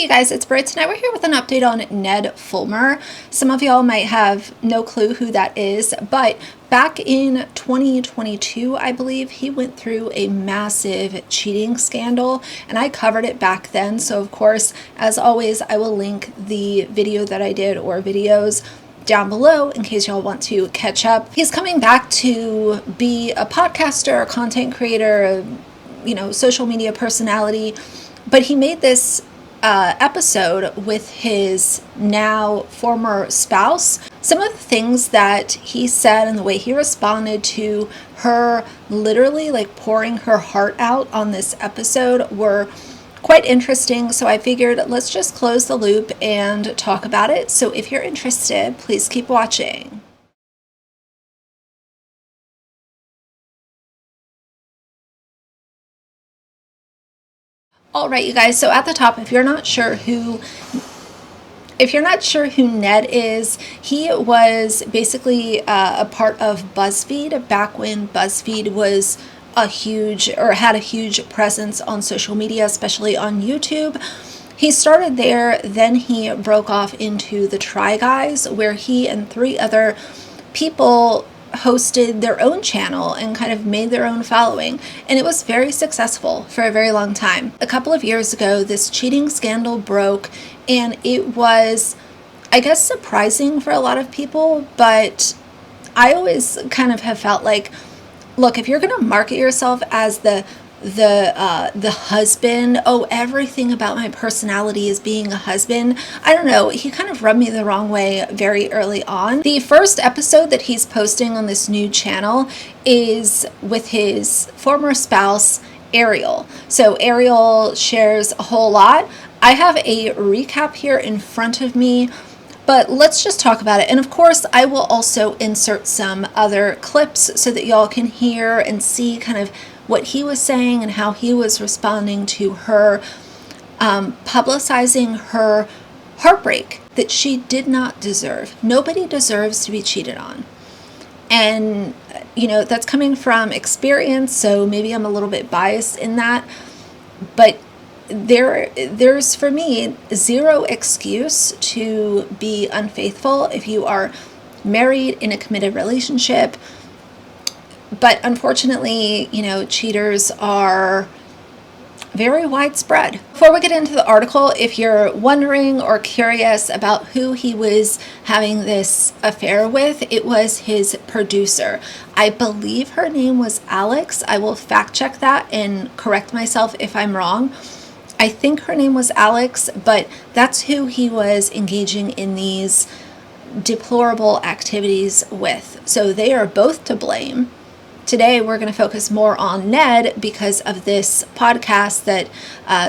Hey guys, it's Brit. Tonight we're here with an update on Ned Fulmer. Some of y'all might have no clue who that is, but back in 2022, I believe, he went through a massive cheating scandal, and I covered it back then. So of course, as always, I will link the video that I did or videos down below in case y'all want to catch up. He's coming back to be a podcaster, a content creator, social media personality, but he made this episode with his now former spouse. Some of the things that he said and the way he responded to her literally like pouring her heart out on this episode were quite interesting. So I figured let's just close the loop and talk about it. So if you're interested, please keep watching. All right, you guys, so at the top, if you're not sure who Ned is, he was basically a part of BuzzFeed back when BuzzFeed was had a huge presence on social media, especially on YouTube. He started there, then he broke off into the Try Guys, where he and 3 other people hosted their own channel and kind of made their own following, and it was very successful for a very long time. A couple of years ago, this cheating scandal broke, and it was, I guess, surprising for a lot of people, but I always kind of have felt like, look, if you're going to market yourself as the husband, everything about my personality is being a husband. I don't know. He kind of rubbed me the wrong way very early on. The first episode that he's posting on this new channel is with his former spouse, Ariel. So Ariel shares a whole lot. I have a recap here in front of me, but let's just talk about it. And of course, I will also insert some other clips so that y'all can hear and see kind of what he was saying and how he was responding to her publicizing her heartbreak that she did not deserve. Nobody deserves to be cheated on. And, that's coming from experience, so maybe I'm a little bit biased in that. But there's, for me, zero excuse to be unfaithful if you are married in a committed relationship. But unfortunately, cheaters are very widespread. Before we get into the article, if you're wondering or curious about who he was having this affair with, it was his producer. I believe her name was Alex. I will fact check that and correct myself if I'm wrong. I think her name was Alex, but that's who he was engaging in these deplorable activities with. So they are both to blame. Today, we're going to focus more on Ned because of this podcast that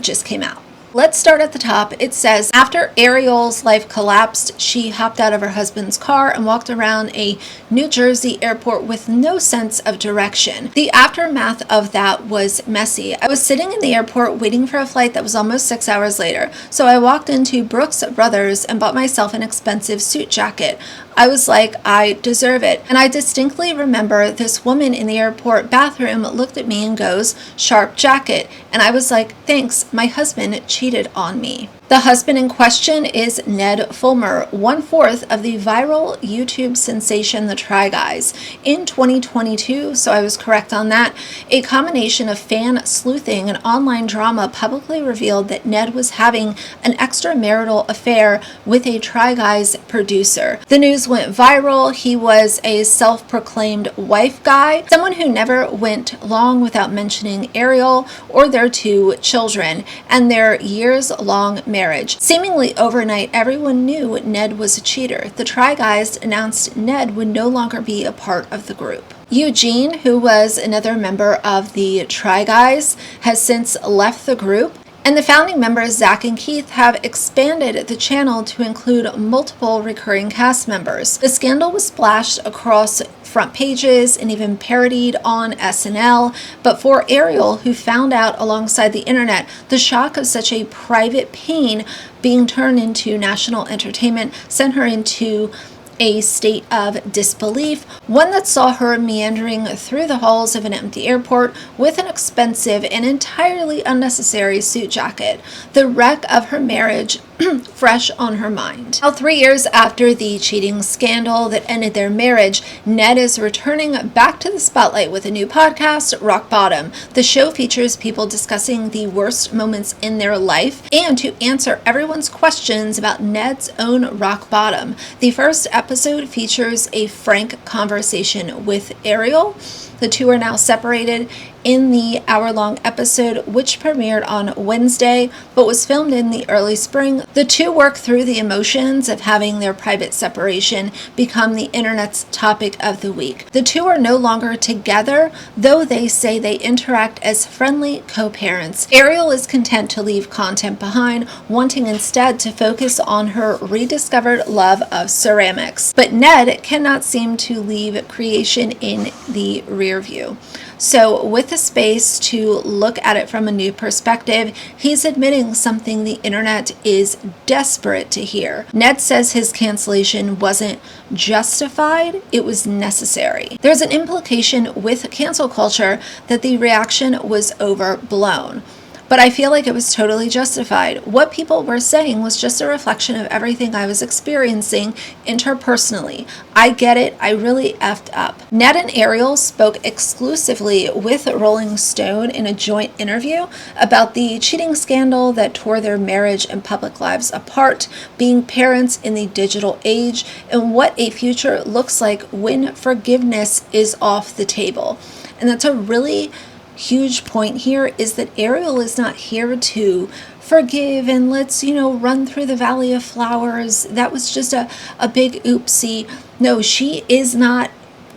just came out. Let's start at the top. It says, after Ariel's life collapsed, she hopped out of her husband's car and walked around a New Jersey airport with no sense of direction. The aftermath of that was messy. I was sitting in the airport waiting for a flight that was almost 6 hours later. So I walked into Brooks Brothers and bought myself an expensive suit jacket. I was like, I deserve it. And I distinctly remember this woman in the airport bathroom looked at me and goes, sharp jacket. And I was like, thanks, my husband cheated on me. The husband in question is Ned Fulmer, 1/4 of the viral YouTube sensation The Try Guys. In 2022, so I was correct on that, a combination of fan sleuthing and online drama publicly revealed that Ned was having an extramarital affair with a Try Guys producer. The news went viral. He was a self-proclaimed wife guy, someone who never went long without mentioning Ariel or their 2 children and their years-long marriage. Seemingly overnight, everyone knew Ned was a cheater. The Try Guys announced Ned would no longer be a part of the group. Eugene, who was another member of the Try Guys, has since left the group, and the founding members, Zach and Keith, have expanded the channel to include multiple recurring cast members. The scandal was splashed across front pages and even parodied on SNL, but for Ariel, who found out alongside the internet, the shock of such a private pain being turned into national entertainment sent her into a state of disbelief, one that saw her meandering through the halls of an empty airport with an expensive and entirely unnecessary suit jacket, the wreck of her marriage fresh on her mind. Now, 3 years after the cheating scandal that ended their marriage, Ned is returning back to the spotlight with a new podcast, Rock Bottom. The show features people discussing the worst moments in their life and to answer everyone's questions about Ned's own rock bottom. The first episode features a frank conversation with Ariel. The two are now separated in the hour-long episode, which premiered on Wednesday, but was filmed in the early spring. The two work through the emotions of having their private separation become the internet's topic of the week. The two are no longer together, though they say they interact as friendly co-parents. Ariel is content to leave content behind, wanting instead to focus on her rediscovered love of ceramics. But Ned cannot seem to leave creation in the rear view. So with the space to look at it from a new perspective, he's admitting something the internet is desperate to hear. Ned says his cancellation wasn't justified, it was necessary. There's an implication with cancel culture that the reaction was overblown. But I feel like it was totally justified. What people were saying was just a reflection of everything I was experiencing interpersonally. I get it. I really effed up. Ned and Ariel spoke exclusively with Rolling Stone in a joint interview about the cheating scandal that tore their marriage and public lives apart, being parents in the digital age, and what a future looks like when forgiveness is off the table. And that's a really huge point here, is that Ariel is not here to forgive and let's, run through the valley of flowers. That was just a big oopsie. No, she is not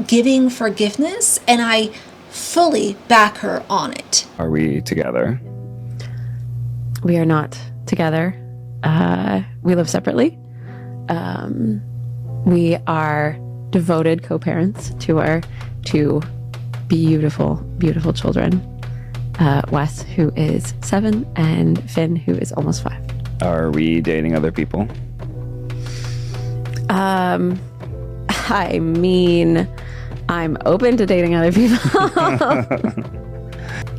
giving forgiveness, and I fully back her on it. Are we together? We are not together. We live separately. We are devoted co-parents to our two beautiful, beautiful children. Wes, who is 7, and Finn, who is almost 5. Are we dating other people? I mean, I'm open to dating other people.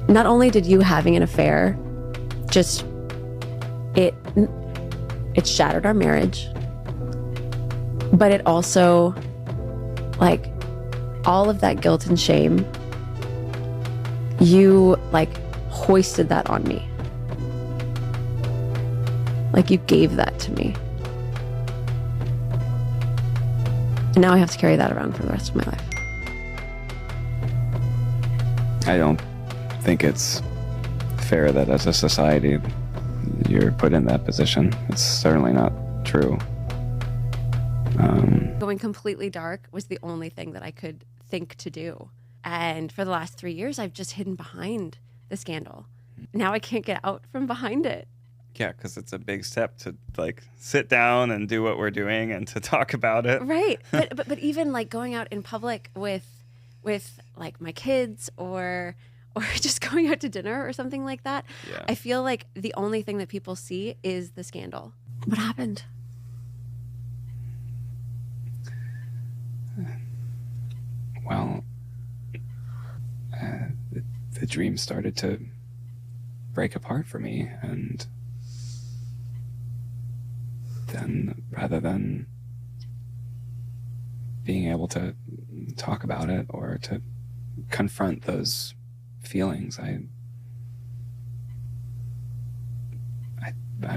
Not only did you having an affair just it shattered our marriage, but it also, like, all of that guilt and shame, you hoisted that on me. Like, you gave that to me. And now I have to carry that around for the rest of my life. I don't think it's fair that as a society you're put in that position. It's certainly not true. Going completely dark was the only thing that I could think to do. And for the last 3 years, I've just hidden behind the scandal. Now I can't get out from behind it. Yeah, because it's a big step to sit down and do what we're doing and to talk about it. Right. But even going out in public with my kids or just going out to dinner or something like that, yeah. I feel like the only thing that people see is the scandal. What happened? Well, the dream started to break apart for me, and then rather than being able to talk about it or to confront those feelings, I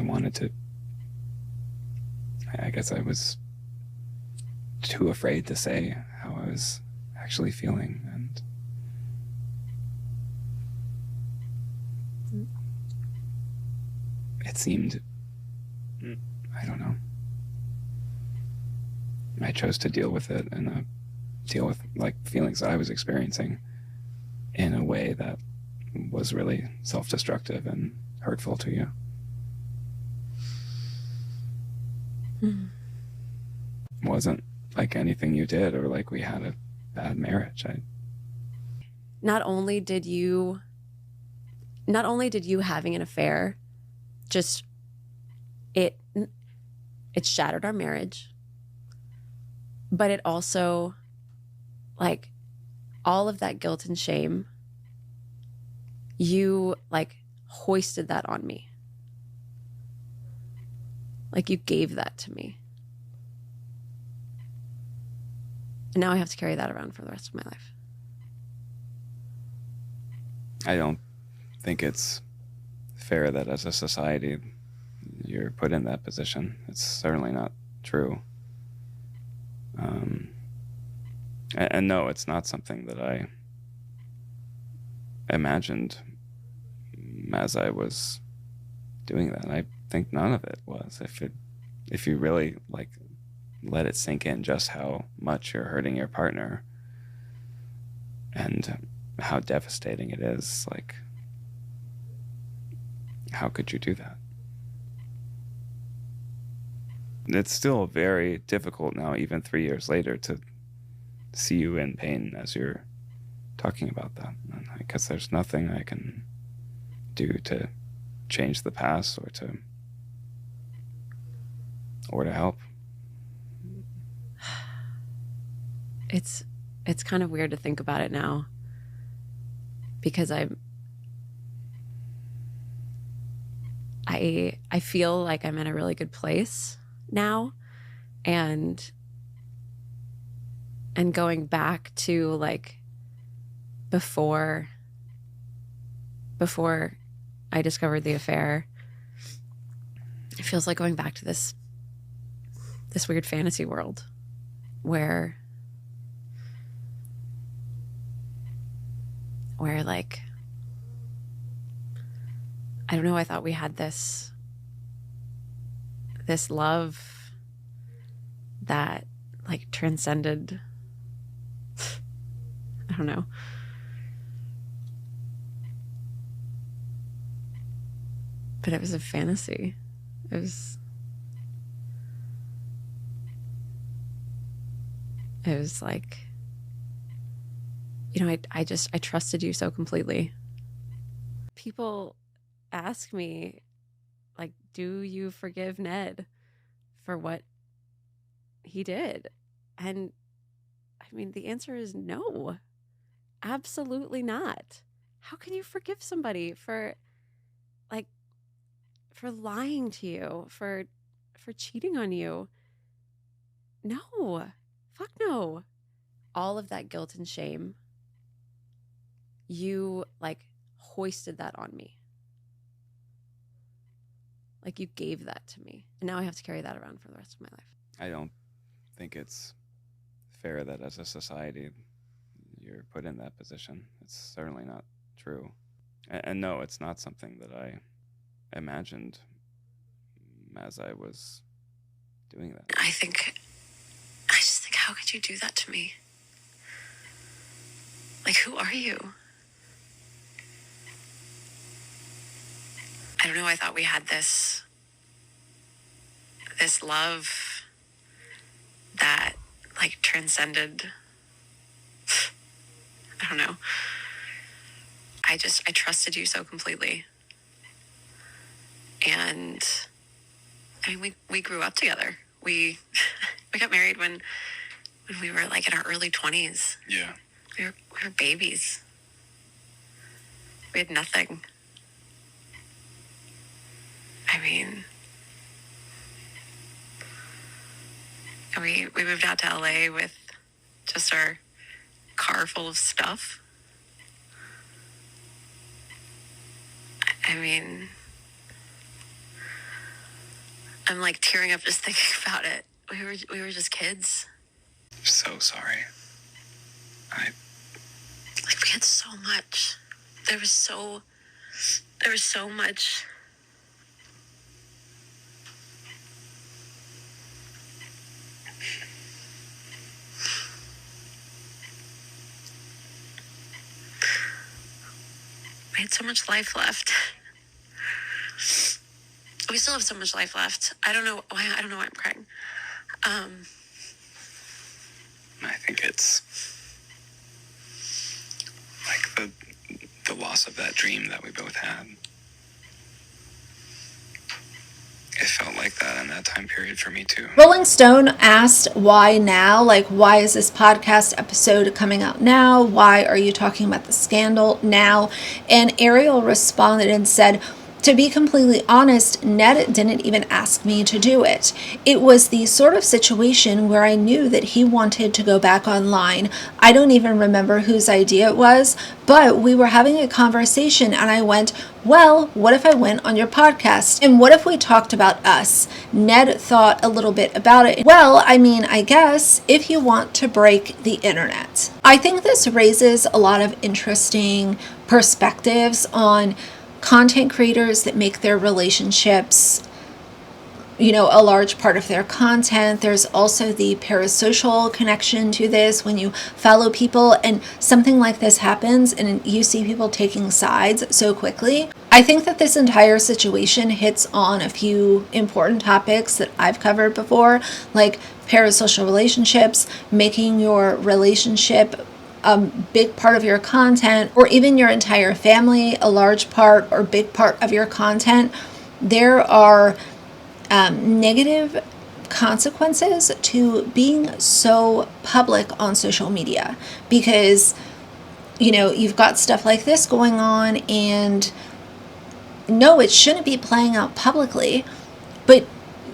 wanted to, I guess I was too afraid to say how I was actually feeling, and it seemed, I don't know, I chose to deal with it and deal with feelings that I was experiencing in a way that was really self-destructive and hurtful to you. It wasn't like anything you did or like we had a bad marriage. Not only did you having an affair just it shattered our marriage, But it also, like, all of that guilt and shame, you, like, hoisted that on me. Like, you gave that to me. And now I have to carry that around for the rest of my life. I don't think it's fair that as a society you're put in that position. It's certainly not true. And no, it's not something that I imagined as I was doing that. I think none of it was. If you really like let it sink in just how much you're hurting your partner and how devastating it is, like, how could you do that? It's still very difficult now, even 3 years later, to see you in pain as you're talking about that. And I guess there's nothing I can do to change the past or to help. It's kind of weird to think about it now, because I feel like I'm in a really good place now, and going back to, like, before I discovered the affair, it feels like going back to this weird fantasy world where like, I don't know, I thought we had this love that, like, transcended, I don't know. But it was a fantasy. It was like, you know, I trusted you so completely. People ask me, like, do you forgive Ned for what he did? And I mean, the answer is no, absolutely not. How can you forgive somebody for lying to you, for cheating on you? No, fuck no. All of that guilt and shame, you, like, hoisted that on me. Like, you gave that to me. And now I have to carry that around for the rest of my life. I don't think it's fair that as a society you're put in that position. It's certainly not true. And no, it's not something that I imagined as I was doing that. I just think, how could you do that to me? Like, who are you? I don't know, I thought we had this love that, like, transcended, I don't know. I trusted you so completely. And I mean, we grew up together. We got married when we were, like, in our early 20s. Yeah. We were babies. We had nothing. I mean, we moved out to LA with just our car full of stuff. I mean, I'm, like, tearing up just thinking about it. We were just kids. So sorry. Like, we had so much. There was so much. We had so much life left. We still have so much life left. I don't know why I'm crying. I think it's like the loss of that dream that we both had. it felt like that in that time period for me too. Rolling Stone asked why now? Like, why is this podcast episode coming out now? Why are you talking about the scandal now? And Ariel responded and said, to be completely honest, Ned didn't even ask me to do it. It was the sort of situation where I knew that he wanted to go back online. I don't even remember whose idea it was, but we were having a conversation and I went, well, what if I went on your podcast? And what if we talked about us? Ned thought a little bit about it. Well, I mean, I guess if you want to break the internet. I think this raises a lot of interesting perspectives on content creators that make their relationships, a large part of their content. There's also the parasocial connection to this when you follow people and something like this happens and you see people taking sides so quickly. I think that this entire situation hits on a few important topics that I've covered before, like parasocial relationships, making your relationship a big part of your content, or even your entire family a large part or big part of your content. There are negative consequences to being so public on social media because, you've got stuff like this going on, and no, it shouldn't be playing out publicly, but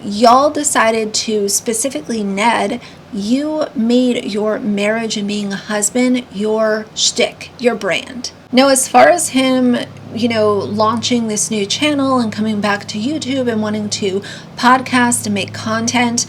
y'all decided to, specifically Ned, you made your marriage and being a husband your shtick, your brand. Now, as far as him, launching this new channel and coming back to YouTube and wanting to podcast and make content,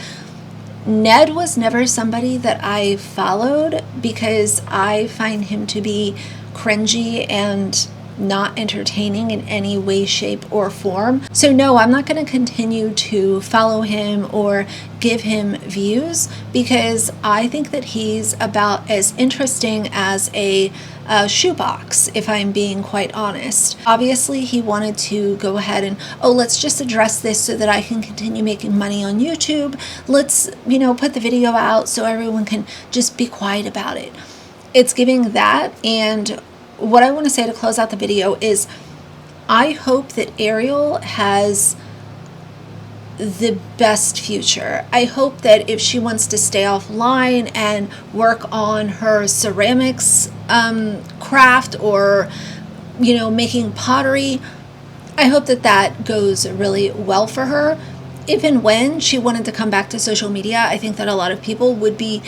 Ned was never somebody that I followed because I find him to be cringy and not entertaining in any way, shape, or form. So no, I'm not going to continue to follow him or give him views because I think that he's about as interesting as a shoebox, if I'm being quite honest. Obviously, he wanted to go ahead and, let's just address this so that I can continue making money on YouTube. Let's, put the video out so everyone can just be quiet about it. It's giving that. And what I want to say to close out the video is I hope that Ariel has the best future. I hope that if she wants to stay offline and work on her ceramics craft or, making pottery, I hope that that goes really well for her. If and when she wanted to come back to social media, I think that a lot of people would be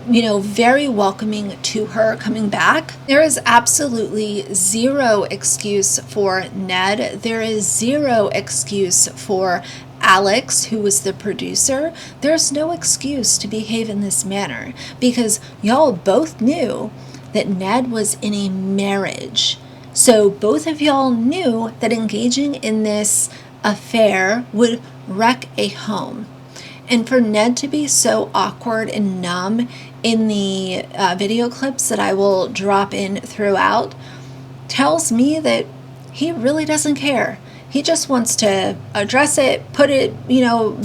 very welcoming to her coming back. There is absolutely zero excuse for Ned. There is zero excuse for Alex, who was the producer. There's no excuse to behave in this manner because y'all both knew that Ned was in a marriage. So both of y'all knew that engaging in this affair would wreck a home. And for Ned to be so awkward and numb in the video clips that I will drop in throughout tells me that he really doesn't care. He just wants to address it, put it,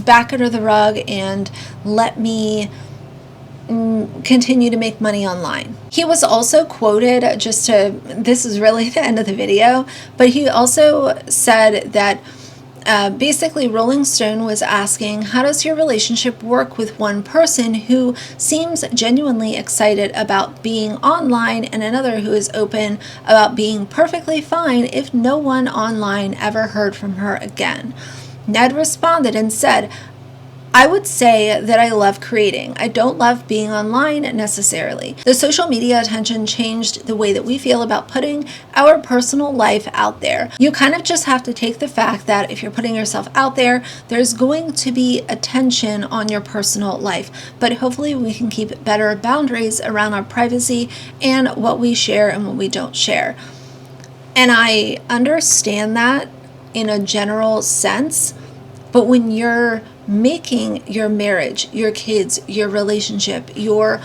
back under the rug and let me continue to make money online. He was also quoted, this is really the end of the video, but he also said that basically Rolling Stone was asking, how does your relationship work with one person who seems genuinely excited about being online and another who is open about being perfectly fine if no one online ever heard from her again? Ned responded and said, I would say that I love creating. I don't love being online necessarily. The social media attention changed the way that we feel about putting our personal life out there. You kind of just have to take the fact that if you're putting yourself out there, there's going to be attention on your personal life. But hopefully we can keep better boundaries around our privacy and what we share and what we don't share. And I understand that in a general sense, but when you're making your marriage, your kids, your relationship, your,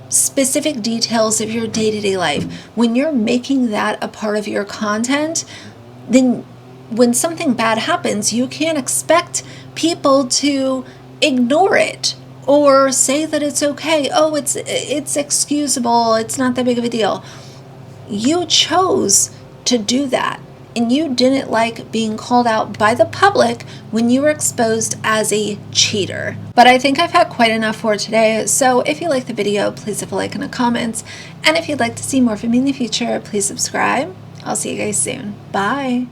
specific details of your day-to-day life, when you're making that a part of your content, then when something bad happens, you can't expect people to ignore it or say that it's okay. Oh, it's excusable. It's not that big of a deal. You chose to do that and you didn't like being called out by the public when you were exposed as a cheater. But I think I've had quite enough for today, so if you like the video, please leave a like and a comment. And if you'd like to see more from me in the future, please subscribe. I'll see you guys soon. Bye.